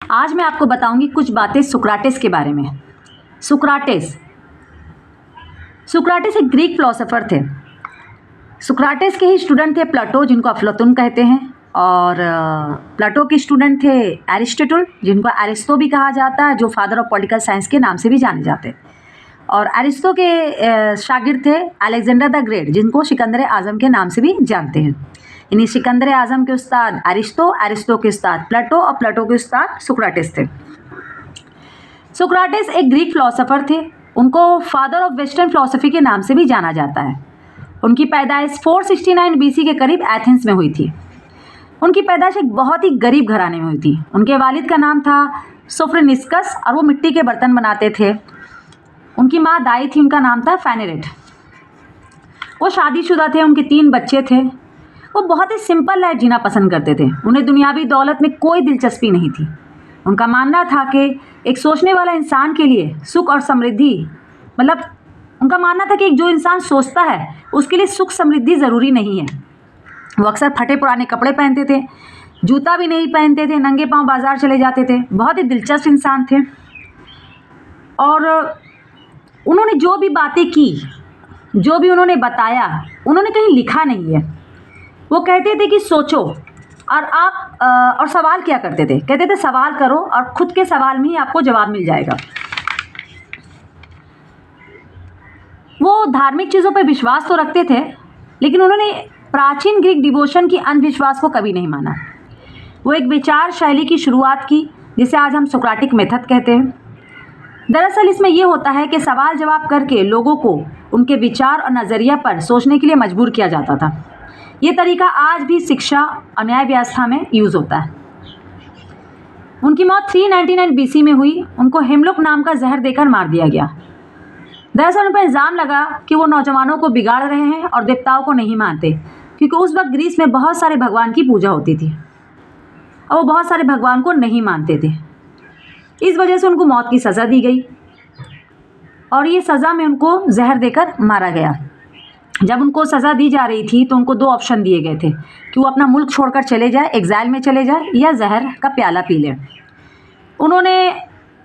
आज मैं आपको बताऊंगी कुछ बातें सुक्राटिस के बारे में। सुक्राटिस सुक्राटिस एक ग्रीक फिलोसोफर थे। सुक्राटिस के ही स्टूडेंट थे प्लेटो, जिनको अफलातून कहते हैं, और प्लेटो के स्टूडेंट थे एरिस्टोटल, जिनको एरिस्टो भी कहा जाता है, जो फादर ऑफ पॉलिटिकल साइंस के नाम से भी जाने जाते हैं। और एरिस्टो के शागिर्द थे अलेक्जेंडर द ग्रेट, जिनको सिकंदर आज़म के नाम से भी जानते हैं। इन्हीं सिकंदर आज़म के उस्ताद एरिस्टो, एरिस्टो के उस्ताद प्लेटो और प्लेटो के उस्ताद सुक्राटिस थे। सुक्राटिस एक ग्रीक फिलोसोफर थे। उनको फादर ऑफ वेस्टर्न फिलोसफी के नाम से भी जाना जाता है। उनकी पैदाइश 469 बीसी के करीब एथेंस में हुई थी। उनकी पैदाइश एक बहुत ही गरीब घराने में हुई थी। उनके वालिद का नाम था सोफ्रोनिस्कस और वो मिट्टी के बर्तन बनाते थे। उनकी माँ दाई थी, उनका नाम था फेनेरेट। वो शादीशुदा थे, उनके 3 बच्चे थे। वो बहुत ही सिंपल लाइफ जीना पसंद करते थे। उन्हें दुनियावी दौलत में कोई दिलचस्पी नहीं थी। उनका मानना था कि एक सोचने वाला इंसान के लिए सुख और समृद्धि, मतलब उनका मानना था कि एक जो इंसान सोचता है उसके लिए सुख समृद्धि ज़रूरी नहीं है। वो अक्सर फटे पुराने कपड़े पहनते थे, जूता भी नहीं पहनते थे, नंगे पांव बाजार चले जाते थे। बहुत ही दिलचस्प इंसान थे। और उन्होंने जो भी बातें की, जो भी उन्होंने बताया, उन्होंने कहीं लिखा नहीं है। वो कहते थे कि सोचो और आप और सवाल किया करते थे। कहते थे सवाल करो और खुद के सवाल में ही आपको जवाब मिल जाएगा। वो धार्मिक चीज़ों पर विश्वास तो रखते थे, लेकिन उन्होंने प्राचीन ग्रीक डिवोशन की अंधविश्वास को कभी नहीं माना। वो एक विचार शैली की शुरुआत की, जिसे आज हम सोक्राटिक मेथड कहते हैं। दरअसल इसमें यह होता है कि सवाल जवाब करके लोगों को उनके विचार और नज़रिया पर सोचने के लिए मजबूर किया जाता था। ये तरीका आज भी शिक्षा और न्याय व्यवस्था में यूज़ होता है। उनकी मौत 399 बीसी में हुई। उनको हेमलोक नाम का जहर देकर मार दिया गया। दरअसल उन पर इल्ज़ाम लगा कि वो नौजवानों को बिगाड़ रहे हैं और देवताओं को नहीं मानते, क्योंकि उस वक्त ग्रीस में बहुत सारे भगवान की पूजा होती थी और वो बहुत सारे भगवान को नहीं मानते थे। इस वजह से उनको मौत की सज़ा दी गई और ये सज़ा में उनको जहर देकर मारा गया। जब उनको सज़ा दी जा रही थी तो उनको 2 ऑप्शन दिए गए थे कि वो अपना मुल्क छोड़कर चले जाए, एग्जाइल में चले जाए, या जहर का प्याला पी लें। उन्होंने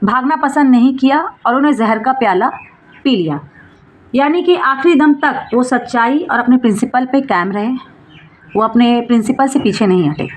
भागना पसंद नहीं किया और उन्हें जहर का प्याला पी लिया। यानी कि आखिरी दम तक वो सच्चाई और अपने प्रिंसिपल पे कायम रहे। वो अपने प्रिंसिपल से पीछे नहीं हटे।